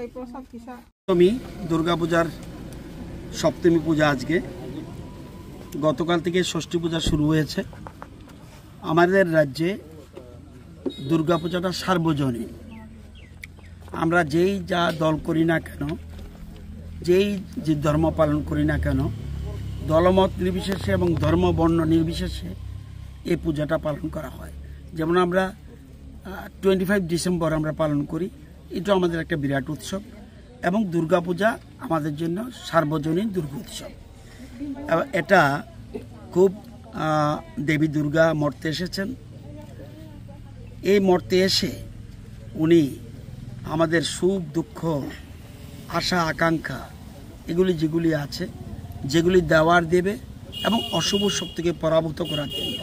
সপ্তমী দুর্গাপূজার সপ্তমী পূজা আজকে গতকাল থেকে ষষ্ঠী পূজা শুরু হয়েছে। আমাদের রাজ্যে দুর্গাপূজাটা সার্বজনীন। আমরা যেই যা দল করি না কেন, যেই যে ধর্ম পালন করি না কেন, দলমত নির্বিশেষে এবং ধর্ম বর্ণ নির্বিশেষে এই পূজাটা পালন করা হয়। যেমন আমরা 25 ডিসেম্বর আমরা পালন করি, এটা আমাদের একটা বিরাট উৎসব। এবং দুর্গাপূজা আমাদের জন্য সার্বজনীন দুর্গা উৎসব। এটা খুব দেবী দুর্গা মর্তে এসেছেন। এই মর্তে এসে উনি আমাদের সুখ দুঃখ আশা আকাঙ্ক্ষা এগুলি যেগুলি আছে, যেগুলি দেওয়ার দেবে এবং অশুভ শক্তিকে পরাভূত করার জন্য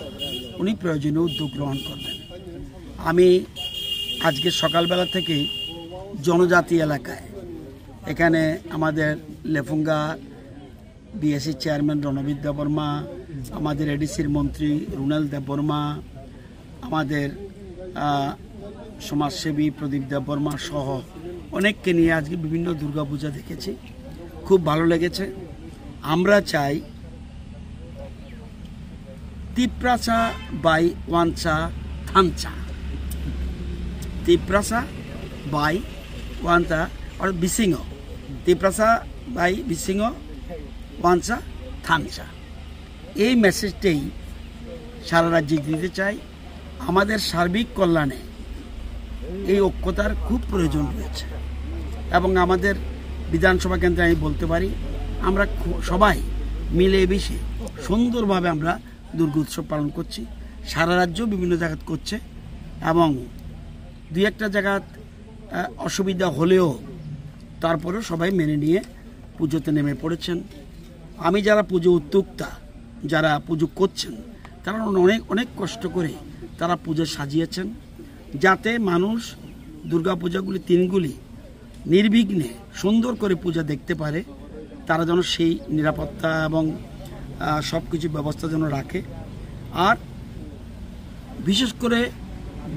উনি প্রয়োজনীয় উদ্যোগ গ্রহণ করবেন। আমি আজকে সকালবেলা থেকে জনজাতি এলাকায়, এখানে আমাদের লেফুঙ্গা বিএসসি চেয়ারম্যান রণবীর দেববর্মা, আমাদের এডিসির মন্ত্রী রুনেল দেববর্মা, আমাদের সমাজসেবী প্রদীপ দেববর্মা সহ অনেককে নিয়ে আজকে বিভিন্ন দুর্গাপূজা দেখেছি, খুব ভালো লেগেছে। আমরা চাই তিপ্রাসা বাই ওয়ানচা থানচা, তিপ্রাসা বাই ওয়ানচা আর বিসিংহ, তিপ্রাসা বাই বিসিংহ ওয়ানচা থানচা, এই মেসেজটাই সারা রাজ্যে দিতে চাই। আমাদের সার্বিক কল্যাণে এই ঐক্যতার খুব প্রয়োজন রয়েছে এবং আমাদের বিধানসভা কেন্দ্রে আমি বলতে পারি আমরা সবাই মিলেমিশে সুন্দরভাবে আমরা দুর্গা উৎসব পালন করছি। সারা রাজ্য বিভিন্ন জায়গায় করছে এবং দুই একটা জায়গায় অসুবিধা হলেও তারপরেও সবাই মেনে নিয়ে পুজোতে নেমে পড়েছেন। আমি যারা পুজো উদ্যোক্তা, যারা পুজো করছেন, তারা অনেক কষ্ট করে তারা পুজো সাজিয়েছেন, যাতে মানুষ দুর্গাপূজাগুলি তিনগুলি নির্বিঘ্নে সুন্দর করে পূজা দেখতে পারে। তারা যেন সেই নিরাপত্তা এবং সব কিছু ব্যবস্থা যেন রাখে। আর বিশেষ করে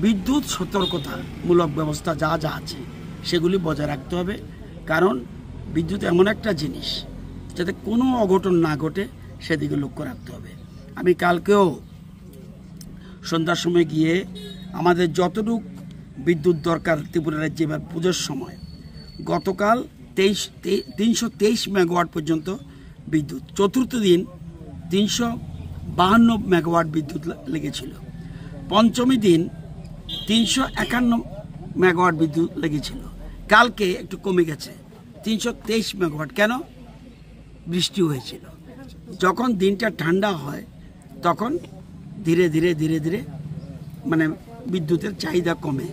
বিদ্যুৎ সতর্কতামূলক ব্যবস্থা যা যা আছে সেগুলি বজায় রাখতে হবে, কারণ বিদ্যুৎ এমন একটা জিনিস যাতে কোনো অঘটন না ঘটে সেদিকে লক্ষ্য রাখতে হবে। আমি কালকেও সন্ধ্যার সময় গিয়ে আমাদের যতটুক বিদ্যুৎ দরকার ত্রিপুরা রাজ্যে এবার পুজোর সময়, গতকাল 323 মেগাওয়াট পর্যন্ত বিদ্যুৎ, চতুর্থ দিন 352 মেগাওয়াট বিদ্যুৎ লেগেছিল, পঞ্চমী দিন 351 মেগাওয়াট বিদ্যুৎ লেগেছিল। কালকে একটু কমে গেছে 323 মেগাওয়াট। কেন? বৃষ্টি হয়েছিল। যখন দিনটা ঠান্ডা হয় তখন ধীরে ধীরে ধীরে ধীরে মানে বিদ্যুতের চাহিদা কমে,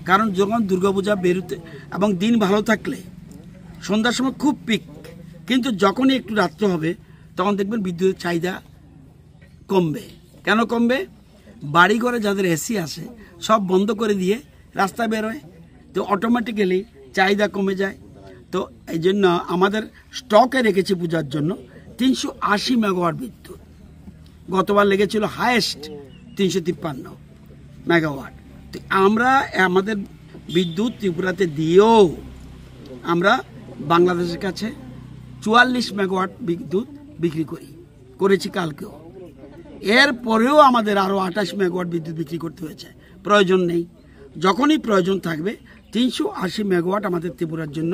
কারণ যখন দুর্গাপূজা বেরোতে এবং দিন ভালো থাকলে সন্ধ্যার সময় খুব পিক, কিন্তু যখনই একটু রাত্রে হবে তখন দেখবেন বিদ্যুতের চাহিদা কমবে। কেন কমবে? বাড়িঘরে যাদের এসি আছে সব বন্ধ করে দিয়ে রাস্তা বেরোয়, তো অটোমেটিক্যালি চাহিদা কমে যায়। তো এই জন্য আমাদের স্টকে রেখেছি পূজার জন্য 380 মেগাওয়াট বিদ্যুৎ। গতবার লেগেছিল হায়েস্ট 353 মেগাওয়াট। তো আমরা আমাদের বিদ্যুৎ ত্রিপুরাতে দিয়েও আমরা বাংলাদেশের কাছে 44 মেগাওয়াট বিদ্যুৎ বিক্রি করেছি কালকেও। এরপরেও আমাদের আরও 28 মেগাওয়াট বিদ্যুৎ বিক্রি করতে হয়েছে। প্রয়োজন নেই, যখনই প্রয়োজন থাকবে 380 মেগাওয়াট আমাদের ত্রিপুরার জন্য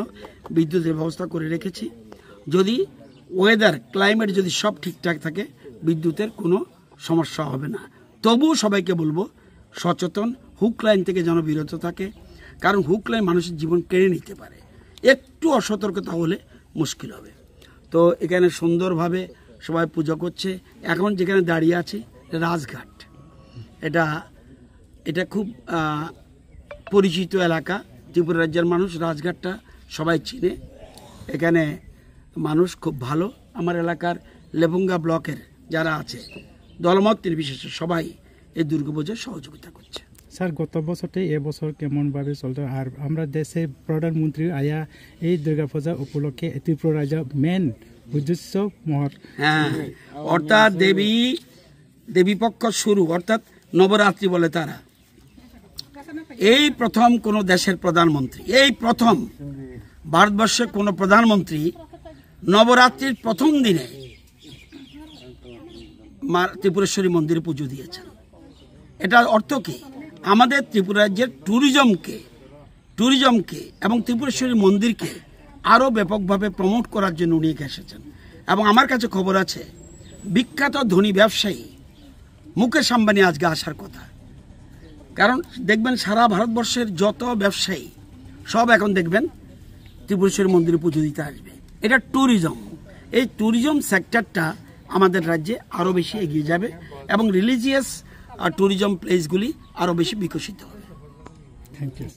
বিদ্যুতের ব্যবস্থা করে রেখেছি। যদি ওয়েদার ক্লাইমেট যদি সব ঠিকঠাক থাকে বিদ্যুতের কোনো সমস্যা হবে না। তবুও সবাইকে বলবো সচেতন, হুক লাইন থেকে যেন বিরত থাকে, কারণ হুক লাইন মানুষের জীবন কেড়ে নিতে পারে, একটু অসতর্কতা হলে মুশকিল হবে। তো এখানে সুন্দরভাবে সবাই পূজা করছে। এখন যেখানে দাঁড়িয়ে আছি রাজঘাট, এটা খুব পরিচিত এলাকা, ত্রিপুরা রাজ্যের মানুষ রাজঘাটটা সবাই চিনে। এখানে মানুষ খুব ভালো। আমার এলাকার লেফুঙ্গা ব্লকের যারা আছে দলমত নির্বিশেষে সবাই এই দুর্গাপূজায় সহযোগিতা করছে। স্যার, গত বছরতে এবছর কেমনভাবে চলতো? আর আমরা দেশে প্রধানমন্ত্রী আয়া এই দুর্গাপূজা উপলক্ষে ত্রিপুরা রাজ্য মেন উদ্দেশ্য মহর, হ্যাঁ, অর্থাৎ দেবীপক্ষ শুরু, অর্থাৎ নবরাত্রি বলে তারা। এই প্রথম কোন দেশের প্রধানমন্ত্রী, এই প্রথম ভারতবর্ষে কোনো প্রধানমন্ত্রী নবরাত্রির প্রথম দিনে মা ত্রিপুরেশ্বরী মন্দিরে পুজো দিয়েছেন। এটার অর্থ কি? আমাদের ত্রিপুরা রাজ্যের ট্যুরিজমকে এবং ত্রিপুরেশ্বরী মন্দিরকে আরও ব্যাপকভাবে প্রমোট করার জন্য উনি এসেছেন। এবং আমার কাছে খবর আছে বিখ্যাত ধনী ব্যবসায়ী মুকেশ আম্বানি আজকে আসার কথা। কারণ দেখবেন সারা ভারতবর্ষের যত ব্যবসায়ী সব এখন দেখবেন ত্রিপুরেশ্বরী মন্দিরে পুজো দিতে আসবে। এটা ট্যুরিজম। এই ট্যুরিজম সেক্টরটা আমাদের রাজ্যে আরও বেশি এগিয়ে যাবে এবং রিলিজিয়াস আর ট্যুরিজম প্লেসগুলি আরও বেশি বিকশিত হবে। Thank you.